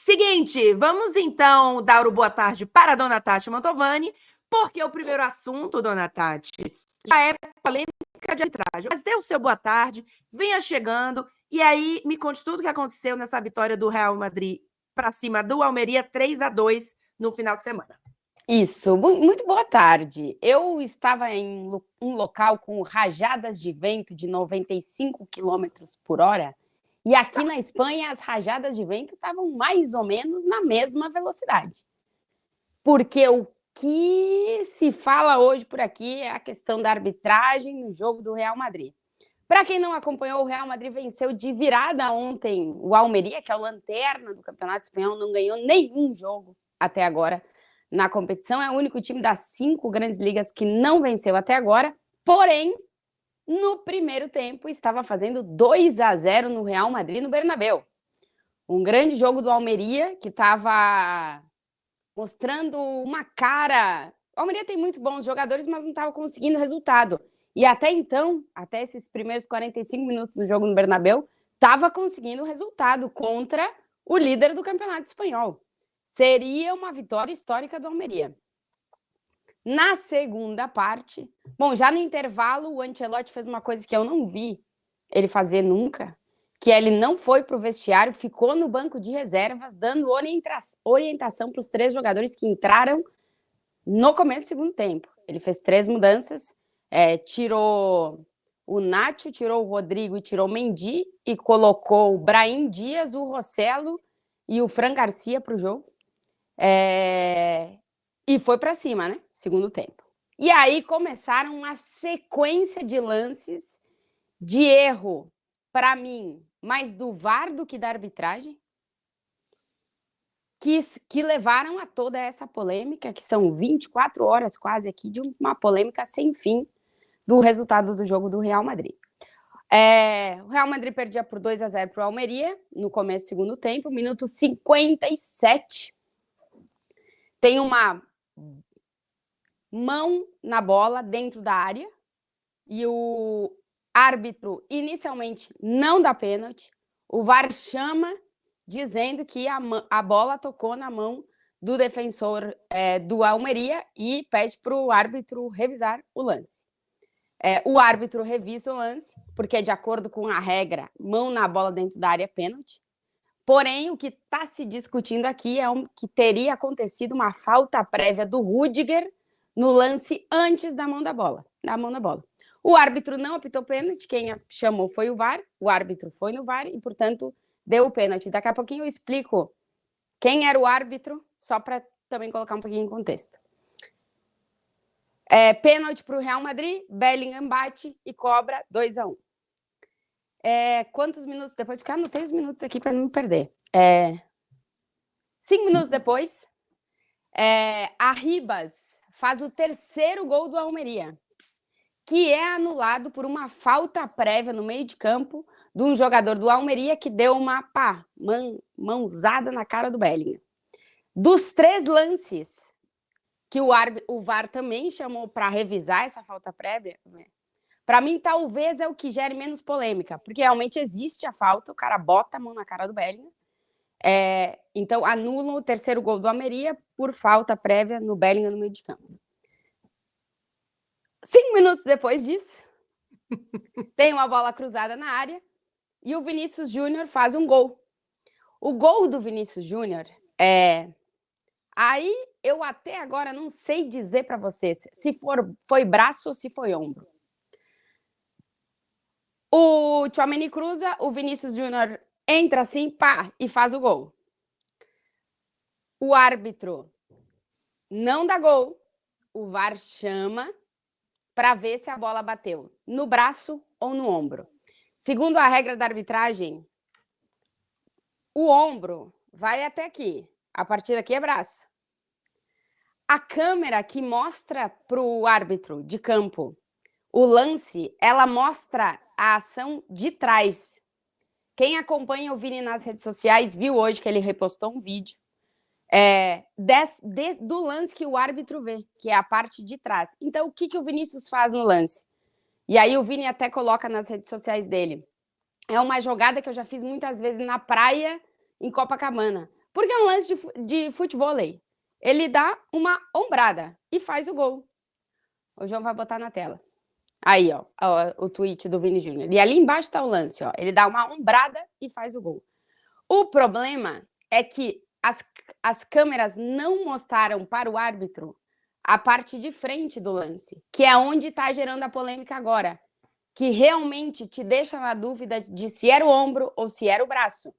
Seguinte, vamos então dar o boa tarde para a dona Tati Mantovani, porque o primeiro assunto, dona Tati, já é polêmica de arbitragem. Mas dê o seu boa tarde, venha chegando, e aí me conte tudo o que aconteceu nessa vitória do Real Madrid para cima do Almeria 3-2 no final de semana. Isso, muito boa tarde. Eu estava em um local com rajadas de vento de 95 quilômetros por hora, e aqui na Espanha as rajadas de vento estavam mais ou menos na mesma velocidade. Porque o que se fala hoje por aqui é a questão da arbitragem no jogo do Real Madrid. Para quem não acompanhou, o Real Madrid venceu de virada ontem o Almeria, que é o lanterna do Campeonato Espanhol, não ganhou nenhum jogo até agora na competição. É o único time das 5 grandes ligas que não venceu até agora. Porém, no primeiro tempo, estava fazendo 2-0 no Real Madrid, no Bernabéu. Um grande jogo do Almeria, que estava mostrando uma cara... O Almeria tem muito bons jogadores, mas não estava conseguindo resultado. E até então, até esses primeiros 45 minutos do jogo no Bernabéu, estava conseguindo resultado contra o líder do Campeonato Espanhol. Seria uma vitória histórica do Almeria. Na segunda parte, bom, já no intervalo, o Ancelotti fez uma coisa que eu não vi ele fazer nunca, que ele não foi para o vestiário, ficou no banco de reservas, dando orientação para os 3 jogadores que entraram no começo do segundo tempo. Ele fez 3 mudanças, tirou o Nacho, tirou o Rodrigo e tirou o Mendy, e colocou o Brahim Dias, o Rossello e o Fran Garcia para o jogo. E foi para cima, né? Segundo tempo. E aí começaram uma sequência de lances de erro, para mim, mais do VAR do que da arbitragem, que levaram a toda essa polêmica, que são 24 horas quase aqui de uma polêmica sem fim do resultado do jogo do Real Madrid. O Real Madrid perdia por 2-0 para o Almeria no começo do segundo tempo, minuto 57. Tem uma mão na bola dentro da área e o árbitro inicialmente não dá pênalti. O VAR chama dizendo que a bola tocou na mão do defensor do Almeria e pede para o árbitro revisar o lance. O árbitro revisa o lance, porque de acordo com a regra, mão na bola dentro da área é pênalti. Porém, o que está se discutindo aqui é que teria acontecido uma falta prévia do Rüdiger no lance antes da mão na bola. O árbitro não apitou pênalti, quem chamou foi o VAR, o árbitro foi no VAR e, portanto, deu o pênalti. Daqui a pouquinho eu explico quem era o árbitro, só para também colocar um pouquinho em contexto. Pênalti para o Real Madrid, Bellingham bate e cobra 2-1. Quantos minutos depois? Porque eu anotei os minutos aqui para não me perder. 5 minutos depois, Arribas faz o terceiro gol do Almeria, que é anulado por uma falta prévia no meio de campo de um jogador do Almeria que deu uma mãozada na cara do Bellingham. Dos 3 lances que o VAR também chamou para revisar essa falta prévia, para mim, talvez é o que gere menos polêmica, porque realmente existe a falta, o cara bota a mão na cara do Bellingham, então anulam o terceiro gol do Almeria por falta prévia no Bellingham no meio de campo. 5 minutos depois disso, tem uma bola cruzada na área e o Vinícius Júnior faz um gol. O gol do Vinícius Júnior aí eu até agora não sei dizer para vocês se foi braço ou se foi ombro. O Tchouaméni cruza, o Vinícius Júnior entra assim, pá, e faz o gol. O árbitro não dá gol, o VAR chama para ver se a bola bateu no braço ou no ombro. Segundo a regra da arbitragem, o ombro vai até aqui, a partir daqui é braço. A câmera que mostra para o árbitro de campo o lance, ela mostra a ação de trás. Quem acompanha o Vini nas redes sociais viu hoje que ele repostou um vídeo do lance que o árbitro vê, que é a parte de trás. Então, o que o Vinícius faz no lance? E aí o Vini até coloca nas redes sociais dele. É uma jogada que eu já fiz muitas vezes na praia, em Copacabana. Porque é um lance de futevôlei. Ele dá uma ombrada e faz o gol. O João vai botar na tela. Aí, ó, o tweet do Vini Júnior. E ali embaixo tá o lance, ó. Ele dá uma ombrada e faz o gol. O problema é que as câmeras não mostraram para o árbitro a parte de frente do lance, que é onde está gerando a polêmica agora, que realmente te deixa na dúvida de se era o ombro ou se era o braço.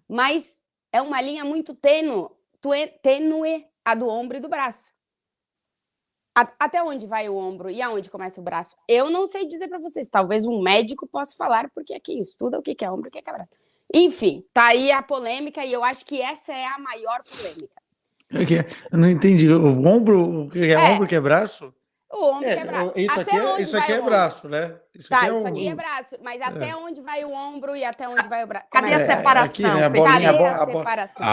Mas é uma linha muito tênue a do ombro e do braço. Até onde vai o ombro e aonde começa o braço? Eu não sei dizer para vocês. Talvez um médico possa falar, porque aqui estuda o que é ombro e o que é braço. Enfim, tá aí a polêmica e eu acho que essa é a maior polêmica. Eu não entendi. O ombro, o que é ombro, que é braço? O ombro que é braço. Isso aqui é braço, né? Isso aqui é braço. Mas até onde vai o ombro e até onde vai o braço? Cadê a separação? Aqui, né, Cadê a separação?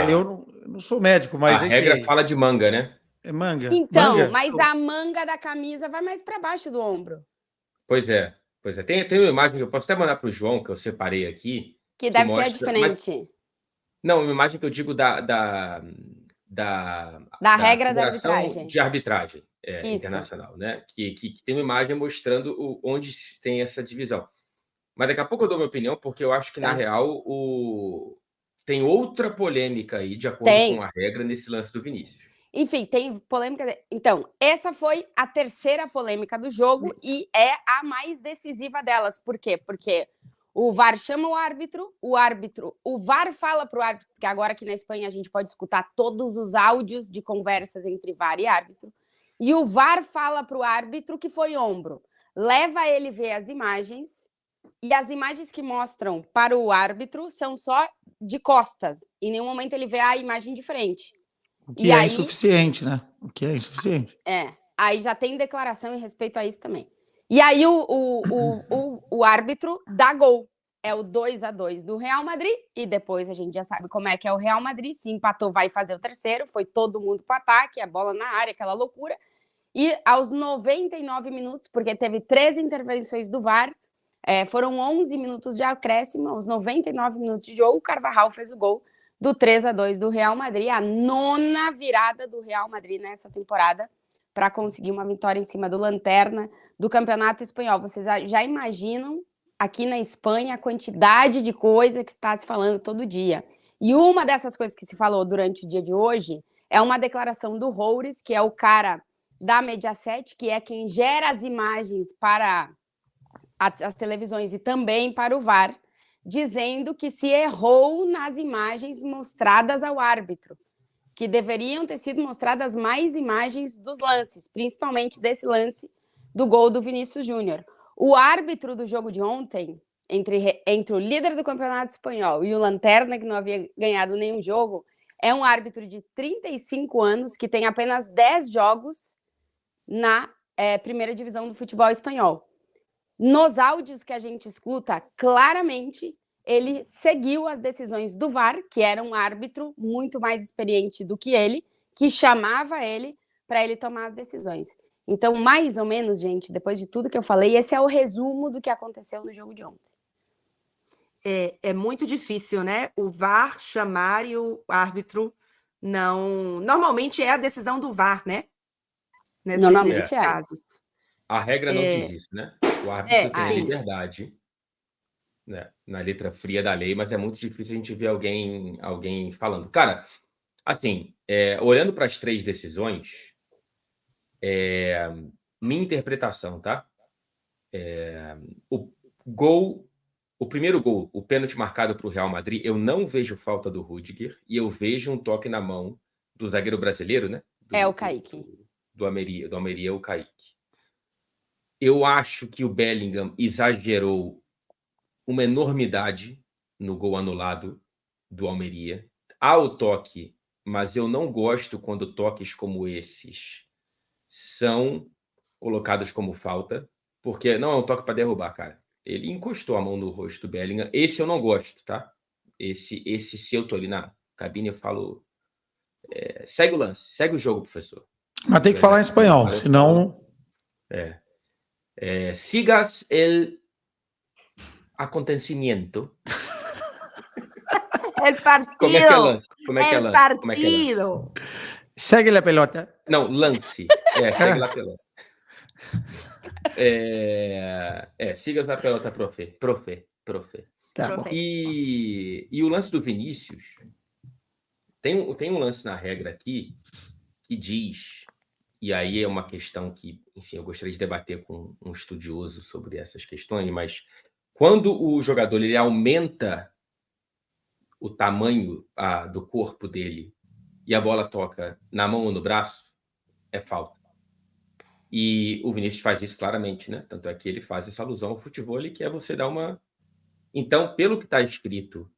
Eu não sou médico, mas... A regra fala de manga, né? É manga. Então, manga? Mas a manga da camisa vai mais para baixo do ombro. Pois é. Tem uma imagem que eu posso até mandar para o João, que eu separei aqui. Que deve ser diferente. Mas... Não, uma imagem que eu digo da regra da arbitragem. De arbitragem internacional, né? Que tem uma imagem mostrando onde tem essa divisão. Mas daqui a pouco eu dou minha opinião, porque eu acho que, na real, tem outra polêmica aí, de acordo com a regra, nesse lance do Vinícius. Enfim, tem polêmica. Então, essa foi a terceira polêmica do jogo e é a mais decisiva delas. Por quê? Porque o VAR chama o VAR fala para o árbitro, porque agora aqui na Espanha a gente pode escutar todos os áudios de conversas entre VAR e árbitro, e o VAR fala para o árbitro que foi ombro, leva ele ver as imagens, e as imagens que mostram para o árbitro são só de costas, em nenhum momento ele vê a imagem de frente. O que é insuficiente, né? O que é insuficiente. Aí já tem declaração em respeito a isso também. E aí o árbitro dá gol. É o 2-2 do Real Madrid. E depois a gente já sabe como é que é o Real Madrid. Se empatou, vai fazer o terceiro. Foi todo mundo para o ataque, a bola na área, aquela loucura. E aos 99 minutos, porque teve 13 intervenções do VAR, foram 11 minutos de acréscimo. Aos 99 minutos de jogo, o Carvajal fez o gol do 3-2 do Real Madrid. A 9ª virada do Real Madrid nessa temporada, para conseguir uma vitória em cima do Lanterna do Campeonato Espanhol. Vocês já imaginam aqui na Espanha a quantidade de coisa que está se falando todo dia. E uma dessas coisas que se falou durante o dia de hoje é uma declaração do Roures, que é o cara da Mediaset, que é quem gera as imagens para as televisões e também para o VAR, dizendo que se errou nas imagens mostradas ao árbitro, que deveriam ter sido mostradas mais imagens dos lances, principalmente desse lance do gol do Vinícius Júnior. O árbitro do jogo de ontem, entre o líder do Campeonato Espanhol e o Lanterna, que não havia ganhado nenhum jogo, é um árbitro de 35 anos, que tem apenas 10 jogos na primeira divisão do futebol espanhol. Nos áudios que a gente escuta, claramente, ele seguiu as decisões do VAR, que era um árbitro muito mais experiente do que ele, que chamava ele para ele tomar as decisões. Então, mais ou menos, gente, depois de tudo que eu falei, esse é o resumo do que aconteceu no jogo de ontem. É muito difícil, né? O VAR chamar e o árbitro não... Normalmente é a decisão do VAR, né? Nesses casos. A regra não diz isso, né? O árbitro tem liberdade, né, na letra fria da lei, mas é muito difícil a gente ver alguém falando. Cara, assim, olhando para as 3 decisões, minha interpretação, tá? O primeiro gol, o pênalti marcado para o Real Madrid, eu não vejo falta do Rüdiger e eu vejo um toque na mão do zagueiro brasileiro, né? O Kaique. Do Almeria, o Kaique. Eu acho que o Bellingham exagerou uma enormidade no gol anulado do Almeria. Há o toque, mas eu não gosto quando toques como esses são colocados como falta, porque não é um toque para derrubar, cara. Ele encostou a mão no rosto do Bellingham. Esse eu não gosto, tá? Esse se eu tô ali na cabine, eu falo... segue o lance, segue o jogo, professor. Mas tem que falar em espanhol, senão... sigas el acontecimiento. El partido. Como é que é lance? Como é que é El lance? Como é que é lance? partido. Segue a pelota. Não, lance. Segue lá pelota. Siga a pelota, profe. Tá bom. Profe. E o lance do Vinícius, tem um lance na regra aqui que diz, e aí é uma questão que, enfim, eu gostaria de debater com um estudioso sobre essas questões, mas quando o jogador ele aumenta o tamanho do corpo dele e a bola toca na mão ou no braço, é falta. E o Vinícius faz isso claramente, né? Tanto é que ele faz essa alusão ao futebol, que é você dar uma... Então, pelo que está escrito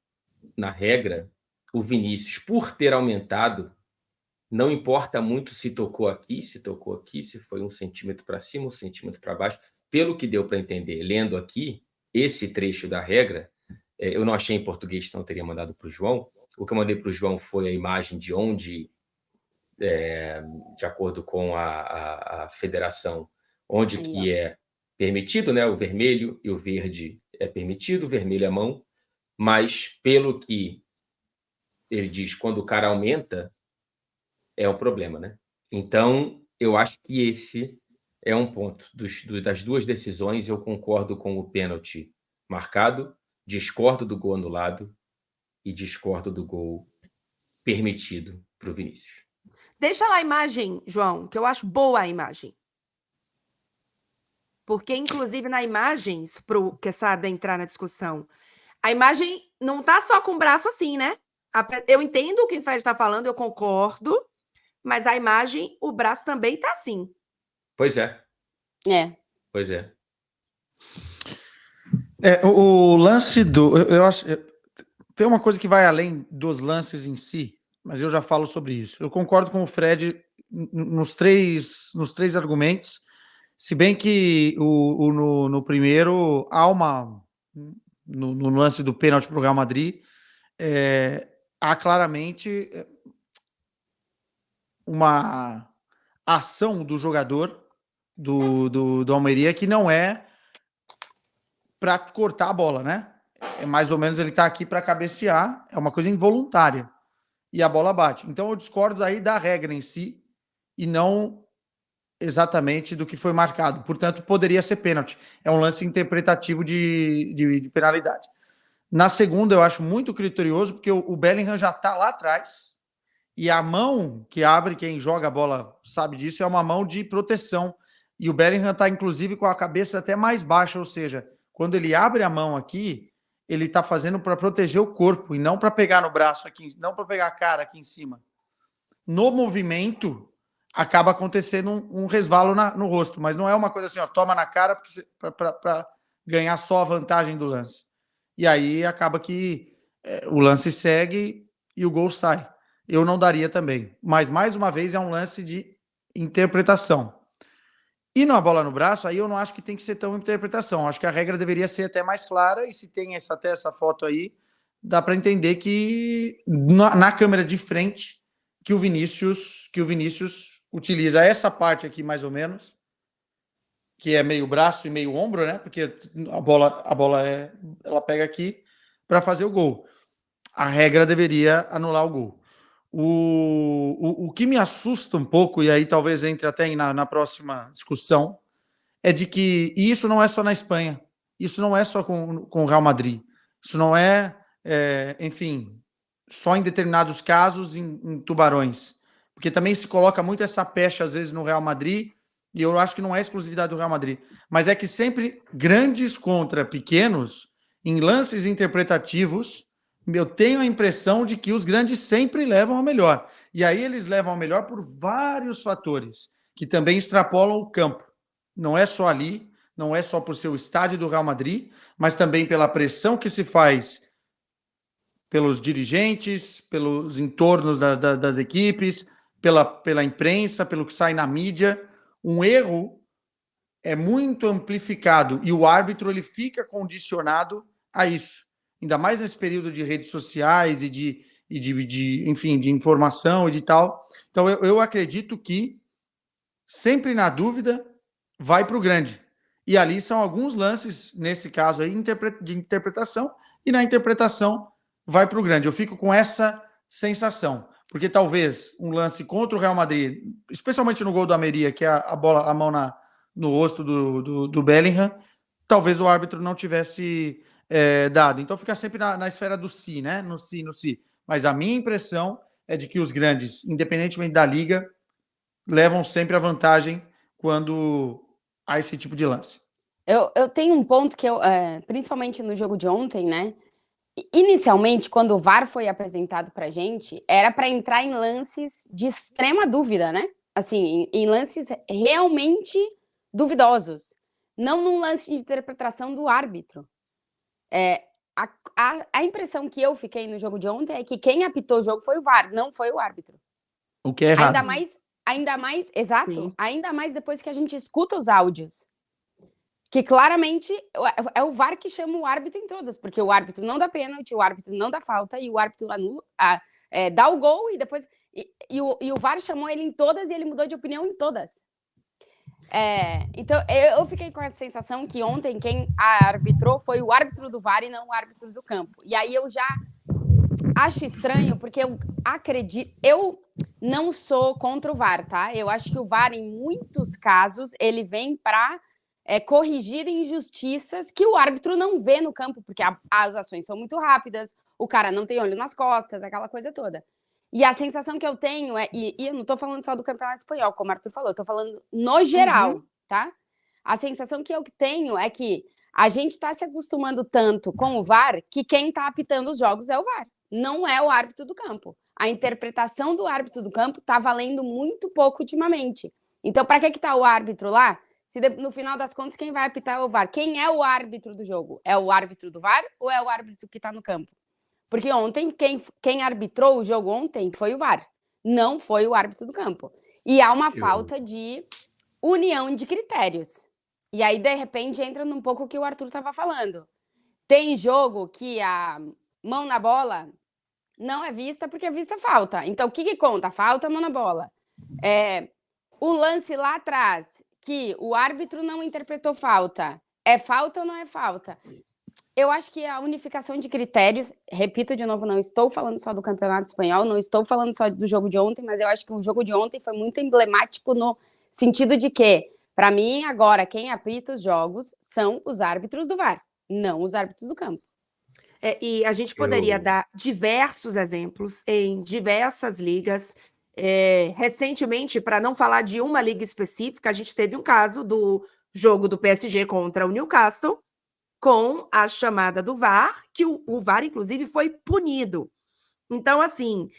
na regra, o Vinícius, por ter aumentado, não importa muito se tocou aqui, se foi 1 centímetro para cima, 1 centímetro para baixo. Pelo que deu para entender, lendo aqui, esse trecho da regra, eu não achei em português, senão eu teria mandado para o João. O que eu mandei para o João foi a imagem de onde, de acordo com a federação, onde que é permitido, né? O vermelho e o verde é permitido, o vermelho é mão, mas pelo que ele diz, quando o cara aumenta, é o problema, né? Então, eu acho que esse é um ponto. Das duas decisões, eu concordo com o pênalti marcado, discordo do gol anulado e discordo do gol permitido para o Vinícius. Deixa lá a imagem, João, que eu acho boa a imagem. Porque, inclusive, na imagem, que essa de entrar na discussão, a imagem não tá só com o braço assim, né? Eu entendo o que o Fred está falando, eu concordo, mas a imagem, o braço também tá assim. Pois é. Pois é. O lance do... Eu acho... Tem uma coisa que vai além dos lances em si, mas eu já falo sobre isso. Eu concordo com o Fred nos três argumentos, se bem que no primeiro há no lance do pênalti para o Real Madrid, há claramente uma ação do jogador do Almeria que não é para cortar a bola, né? É mais ou menos ele está aqui para cabecear, é uma coisa involuntária e a bola bate. Então eu discordo aí da regra em si e não exatamente do que foi marcado. Portanto, poderia ser pênalti. É um lance interpretativo de penalidade. Na segunda, eu acho muito criterioso, porque o Bellingham já está lá atrás e a mão que abre, quem joga a bola sabe disso, é uma mão de proteção. E o Bellingham está, inclusive, com a cabeça até mais baixa, ou seja, quando ele abre a mão aqui, ele está fazendo para proteger o corpo e não para pegar no braço aqui, não para pegar a cara aqui em cima. No movimento, acaba acontecendo um resvalo no rosto, mas não é uma coisa assim, ó, toma na cara para ganhar só a vantagem do lance. E aí acaba que o lance segue e o gol sai. Eu não daria também. Mas, mais uma vez, é um lance de interpretação. E na bola no braço, aí eu não acho que tem que ser tão interpretação. Acho que a regra deveria ser até mais clara, e se tem até essa foto aí, dá para entender que na câmera de frente que o Vinícius utiliza essa parte aqui, mais ou menos, que é meio braço e meio ombro, né? Porque a bola ela pega aqui para fazer o gol. A regra deveria anular o gol. O que me assusta um pouco, e aí talvez entre até na próxima discussão, é de que, e isso não é só na Espanha, isso não é só com o Real Madrid, isso não enfim, só em determinados casos em Tubarões, porque também se coloca muito essa pecha às vezes no Real Madrid, e eu acho que não é exclusividade do Real Madrid, mas é que sempre grandes contra pequenos, em lances interpretativos, eu tenho a impressão de que os grandes sempre levam ao melhor. E aí eles levam ao melhor por vários fatores, que também extrapolam o campo. Não é só ali, não é só por ser o estádio do Real Madrid, mas também pela pressão que se faz pelos dirigentes, pelos entornos das equipes, pela imprensa, pelo que sai na mídia. Um erro é muito amplificado e o árbitro ele fica condicionado a isso. Ainda mais nesse período de redes sociais enfim, de informação e de tal. Então, eu acredito que, sempre na dúvida, vai para o grande. E ali são alguns lances, nesse caso aí, de interpretação, e na interpretação vai para o grande. Eu fico com essa sensação, porque talvez um lance contra o Real Madrid, especialmente no gol do Almeria, que é a bola, a mão no rosto do Bellingham, talvez o árbitro não tivesse dado. Então fica sempre na esfera do si, né? No si. Mas a minha impressão é de que os grandes, independentemente da liga, levam sempre a vantagem quando há esse tipo de lance. Eu tenho um ponto que principalmente no jogo de ontem, né? Inicialmente, quando o VAR foi apresentado pra gente, era para entrar em lances de extrema dúvida, né? Assim, em lances realmente duvidosos. Não num lance de interpretação do árbitro. A impressão que eu fiquei no jogo de ontem é que quem apitou o jogo foi o VAR, não foi o árbitro. O que é errado. Ainda mais, exato, Sim. ainda mais depois que a gente escuta os áudios. Que claramente é o VAR que chama o árbitro em todas, porque o árbitro não dá pênalti, o árbitro não dá falta, e o árbitro dá o gol e depois. E o VAR chamou ele em todas e ele mudou de opinião em todas. Então, eu fiquei com a sensação que ontem quem arbitrou foi o árbitro do VAR e não o árbitro do campo. E aí eu já acho estranho, porque eu acredito. Eu não sou contra o VAR, tá? Eu acho que o VAR, em muitos casos, ele vem para corrigir injustiças que o árbitro não vê no campo, porque as ações são muito rápidas, o cara não tem olho nas costas, aquela coisa toda. E a sensação que eu tenho e eu não tô falando só do Campeonato Espanhol, como o Arthur falou, eu tô falando no geral, tá? A sensação que eu tenho é que a gente tá se acostumando tanto com o VAR que quem tá apitando os jogos é o VAR, não é o árbitro do campo. A interpretação do árbitro do campo tá valendo muito pouco ultimamente. Então, para que tá o árbitro lá? Se no final das contas, quem vai apitar é o VAR. Quem é o árbitro do jogo? É o árbitro do VAR ou é o árbitro que está no campo? Porque ontem, quem arbitrou o jogo ontem foi o VAR, não foi o árbitro do campo. E há uma falta de união de critérios. E aí, de repente, entra num pouco o que o Arthur estava falando. Tem jogo que a mão na bola não é vista porque é vista falta. Então, o que conta? Falta, mão na bola. O lance lá atrás, que o árbitro não interpretou falta, é falta ou não é falta? Eu acho que a unificação de critérios, repito de novo, não estou falando só do Campeonato Espanhol, não estou falando só do jogo de ontem, mas eu acho que o jogo de ontem foi muito emblemático no sentido de que, para mim, agora, quem apita os jogos são os árbitros do VAR, não os árbitros do campo. E a gente poderia dar diversos exemplos em diversas ligas. Recentemente, para não falar de uma liga específica, a gente teve um caso do jogo do PSG contra o Newcastle, com a chamada do VAR, que o VAR, inclusive, foi punido. Então, assim,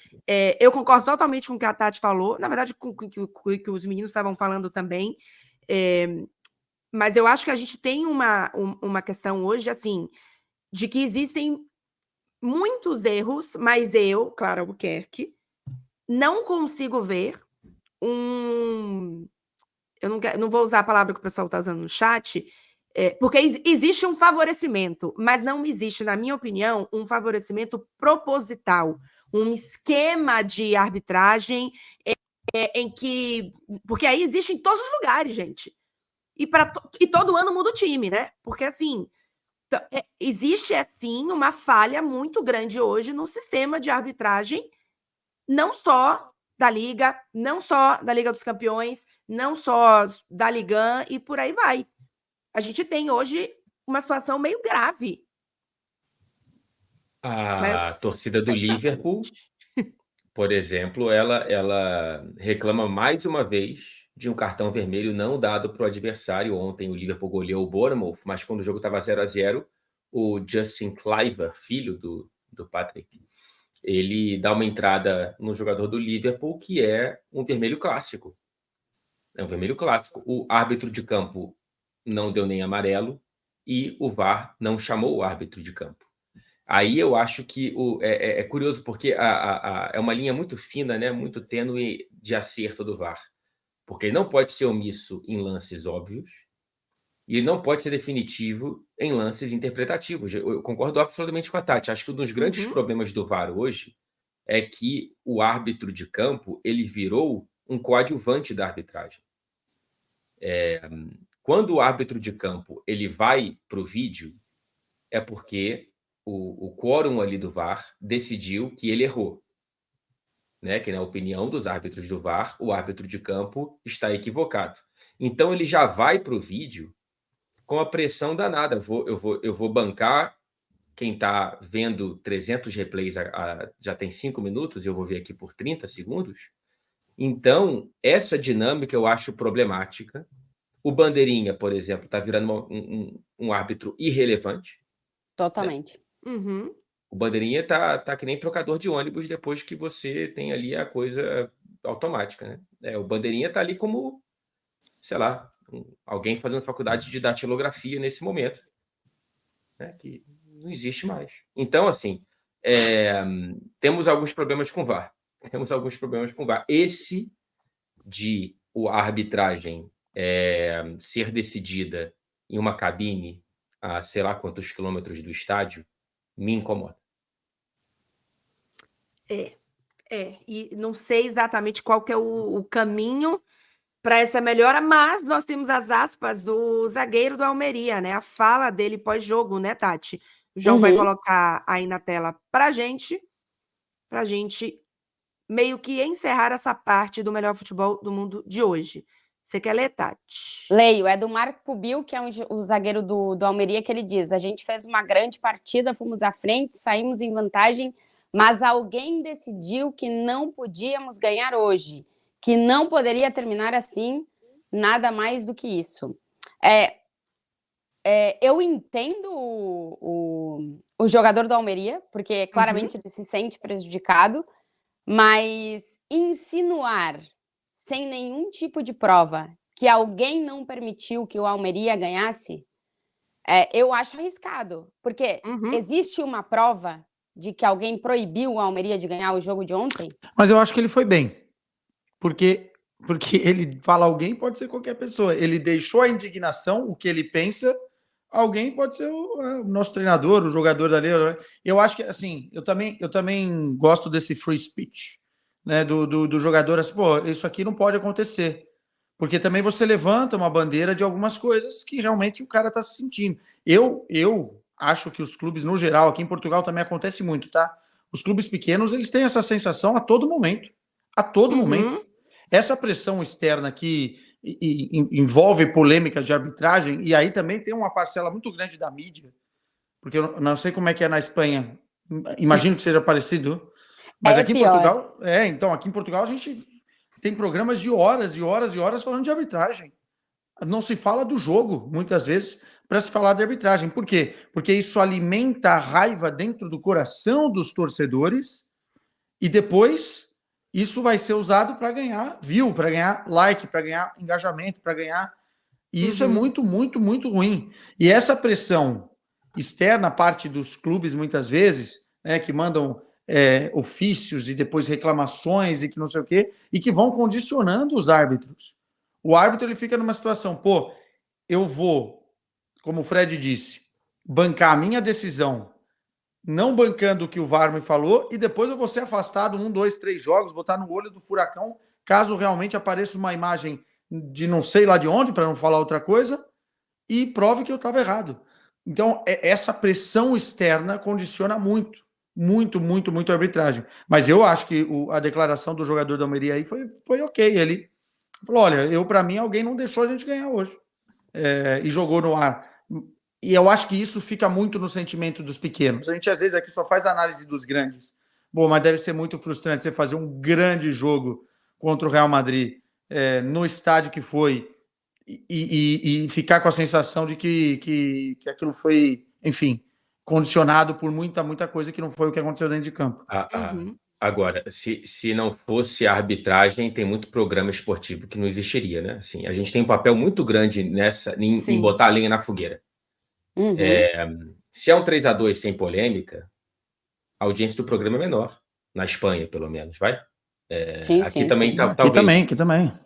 eu concordo totalmente com o que a Tati falou, na verdade, com o que os meninos estavam falando também, mas eu acho que a gente tem uma questão hoje, assim, de que existem muitos erros, mas eu, Clara Albuquerque, não consigo ver eu não vou usar a palavra que o pessoal está usando no chat, porque existe um favorecimento, mas não existe, na minha opinião, um favorecimento proposital, um esquema de arbitragem em que... Porque aí existe em todos os lugares, gente. E todo ano muda o time, né? Porque, assim, existe, assim, uma falha muito grande hoje no sistema de arbitragem, não só da Liga, não só da Liga dos Campeões, não só da Liga 1 e por aí vai. A gente tem hoje uma situação meio grave. A torcida do Liverpool, por exemplo, ela reclama mais uma vez de um cartão vermelho não dado para o adversário. Ontem o Liverpool goleou o Bournemouth, mas quando o jogo estava 0-0, o Justin Kluivert, filho do Patrick, ele dá uma entrada no jogador do Liverpool que é um vermelho clássico. É um vermelho clássico. O árbitro de campo não deu nem amarelo e o VAR não chamou o árbitro de campo. Aí eu acho que é curioso, porque é uma linha muito fina, né, muito tênue de acerto do VAR. Porque ele não pode ser omisso em lances óbvios e ele não pode ser definitivo em lances interpretativos. Eu concordo absolutamente com a Tati. Acho que um dos grandes problemas do VAR hoje é que o árbitro de campo ele virou um coadjuvante da arbitragem. Quando o árbitro de campo ele vai para o vídeo, é porque o quórum ali do VAR decidiu que ele errou, né? Que na opinião dos árbitros do VAR, o árbitro de campo está equivocado. Então ele já vai para o vídeo com a pressão danada. Eu vou bancar quem está vendo 300 replays já tem 5 minutos, eu vou ver aqui por 30 segundos. Então, essa dinâmica eu acho problemática. O Bandeirinha, por exemplo, está virando um árbitro irrelevante. Totalmente. Né? Uhum. O Bandeirinha tá que nem trocador de ônibus depois que você tem ali a coisa automática. Né? O Bandeirinha está ali como, sei lá, alguém fazendo faculdade de datilografia nesse momento. Né? Que não existe mais. Então, assim, temos alguns problemas com o VAR. Esse de a arbitragem ser decidida em uma cabine a sei lá quantos quilômetros do estádio me incomoda. E não sei exatamente qual que é o caminho para essa melhora, mas nós temos as aspas do zagueiro do Almeria, né? A fala dele pós-jogo, né, Tati? O João vai colocar aí na tela para gente meio que encerrar essa parte do melhor futebol do mundo de hoje. Você quer ler, Tati? Leio, é do Marco Pubil, que é o zagueiro do Almeria, que ele diz: a gente fez uma grande partida, fomos à frente, saímos em vantagem, mas alguém decidiu que não podíamos ganhar hoje, que não poderia terminar assim, nada mais do que isso. Eu entendo o jogador do Almeria, porque claramente ele se sente prejudicado, mas insinuar sem nenhum tipo de prova que alguém não permitiu que o Almeria ganhasse, eu acho arriscado, porque existe uma prova de que alguém proibiu o Almeria de ganhar o jogo de ontem? Mas eu acho que ele foi bem, porque ele fala alguém, pode ser qualquer pessoa. Ele deixou a indignação, o que ele pensa, alguém pode ser o nosso treinador, o jogador dali. Eu acho que, assim, eu também gosto desse free speech, né, do jogador, assim, pô, isso aqui não pode acontecer. Porque também você levanta uma bandeira de algumas coisas que realmente o cara tá se sentindo. Eu acho que os clubes, no geral, aqui em Portugal também acontece muito, tá? Os clubes pequenos, eles têm essa sensação a todo momento. A todo momento. Essa pressão externa que envolve polêmicas de arbitragem, e aí também tem uma parcela muito grande da mídia, porque eu não sei como é que é na Espanha, imagino que seja parecido, mas aqui pior. em Portugal, então, aqui em Portugal a gente tem programas de horas e horas e horas falando de arbitragem. Não se fala do jogo, muitas vezes, para se falar de arbitragem. Por quê? Porque isso alimenta a raiva dentro do coração dos torcedores e depois isso vai ser usado para ganhar view, para ganhar like, para ganhar engajamento, para ganhar... E isso é muito, muito, muito ruim. E essa pressão externa, parte dos clubes, muitas vezes, né, que mandam ofícios e depois reclamações e que não sei o quê, e que vão condicionando os árbitros. O árbitro ele fica numa situação, pô, eu vou, como o Fred disse, bancar a minha decisão, não bancando o que o VAR me falou, e depois eu vou ser afastado 1, 2, 3 jogos, botar no olho do furacão, caso realmente apareça uma imagem de não sei lá de onde, para não falar outra coisa, e prove que eu estava errado. Então, essa pressão externa condiciona muito a arbitragem. Mas eu acho que a declaração do jogador da Almeria aí foi ok. Ele falou, olha, para mim, alguém não deixou a gente ganhar hoje. E jogou no ar. E eu acho que isso fica muito no sentimento dos pequenos. A gente, às vezes, aqui só faz análise dos grandes. Bom, mas deve ser muito frustrante você fazer um grande jogo contra o Real Madrid no estádio que foi e ficar com a sensação de que aquilo foi, enfim, condicionado por muita coisa que não foi o que aconteceu dentro de campo. Agora, se não fosse a arbitragem, tem muito programa esportivo que não existiria, né? Assim, a gente tem um papel muito grande em botar a lenha na fogueira. Se é um 3-2 sem polêmica, a audiência do programa é menor. Na Espanha, pelo menos, vai? Aqui também.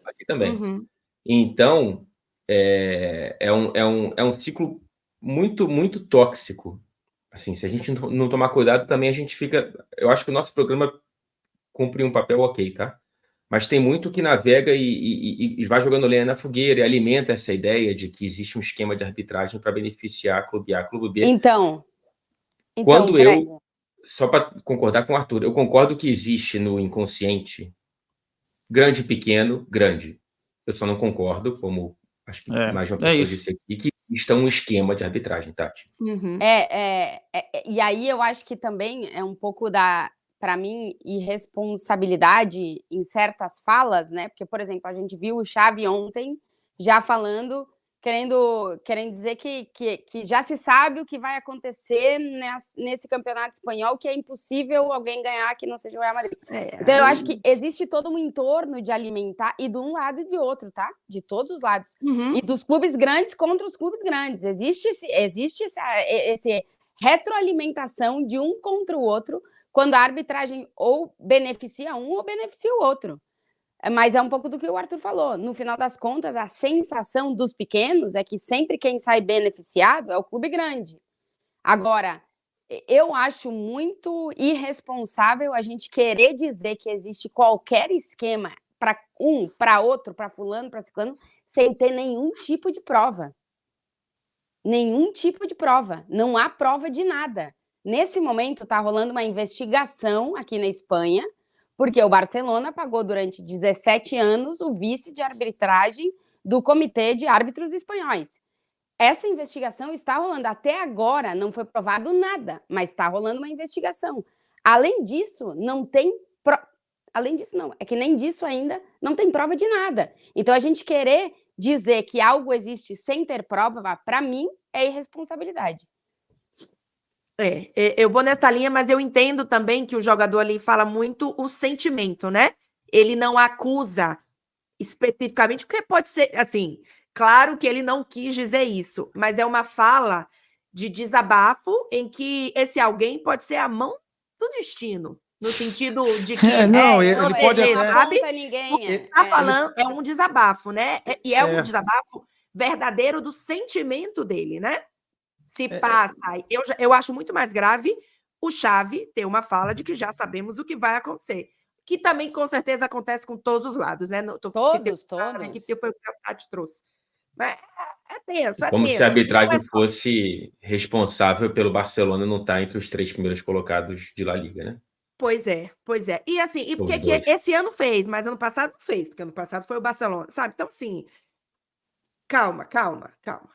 Aqui também. Então, é um ciclo muito tóxico. Assim, se a gente não tomar cuidado, também a gente fica... Eu acho que o nosso programa cumpre um papel ok, tá? Mas tem muito que navega e vai jogando lenha na fogueira e alimenta essa ideia de que existe um esquema de arbitragem para beneficiar Clube A, Clube B. Então, Então, Quando Fred, só para concordar com o Arthur, eu concordo que existe no inconsciente grande e pequeno, grande. Eu só não concordo, como acho que mais de uma pessoa isso. disse aqui, que existe um esquema de arbitragem, Tati. Uhum. e aí eu acho que também é um pouco para mim, irresponsabilidade em certas falas, né? Porque, por exemplo, a gente viu o Xavi ontem já falando, querendo dizer que já se sabe o que vai acontecer nesse campeonato espanhol, que é impossível alguém ganhar que não seja o Real Madrid. Então, eu acho que existe todo um entorno de alimentar, e de um lado e de outro, tá? De todos os lados. Uhum. E dos clubes grandes contra os clubes grandes. Existe esse retroalimentação de um contra o outro, quando a arbitragem ou beneficia um ou beneficia o outro. Mas é um pouco do que o Arthur falou. No final das contas, a sensação dos pequenos é que sempre quem sai beneficiado é o clube grande. Agora, eu acho muito irresponsável a gente querer dizer que existe qualquer esquema para um, para outro, para fulano, para ciclano, sem ter nenhum tipo de prova. Nenhum tipo de prova. Não há prova de nada. Nesse momento, está rolando uma investigação aqui na Espanha, porque o Barcelona pagou durante 17 anos o vice de arbitragem do Comitê de Árbitros Espanhóis. Essa investigação está rolando. Até agora não foi provado nada, mas está rolando uma investigação. Além disso, não tem... Além disso, não. É que nem disso ainda não tem prova de nada. Então, a gente querer dizer que algo existe sem ter prova, para mim, é irresponsabilidade. Eu vou nessa linha, mas eu entendo também que o jogador ali fala muito o sentimento, né? Ele não acusa especificamente, porque pode ser, assim, claro que ele não quis dizer isso, mas é uma fala de desabafo em que esse alguém pode ser a mão do destino, no sentido de que ele pode proteger, até... sabe? Ninguém, Tá falando, é um desabafo, né? E é um desabafo verdadeiro do sentimento dele, né? Se passa, eu acho muito mais grave o Xavi ter uma fala de que já sabemos o que vai acontecer. Que também, com certeza, acontece com todos os lados, né? Todos. Aqui foi o que a Tati trouxe. Mas é tenso, é Como tenso. se a arbitragem fosse responsável pelo Barcelona não estar entre os 3 primeiros colocados de La Liga, né? Pois é. E assim, e porque que esse ano fez, mas ano passado não fez, porque ano passado foi o Barcelona, sabe? Então, assim, calma.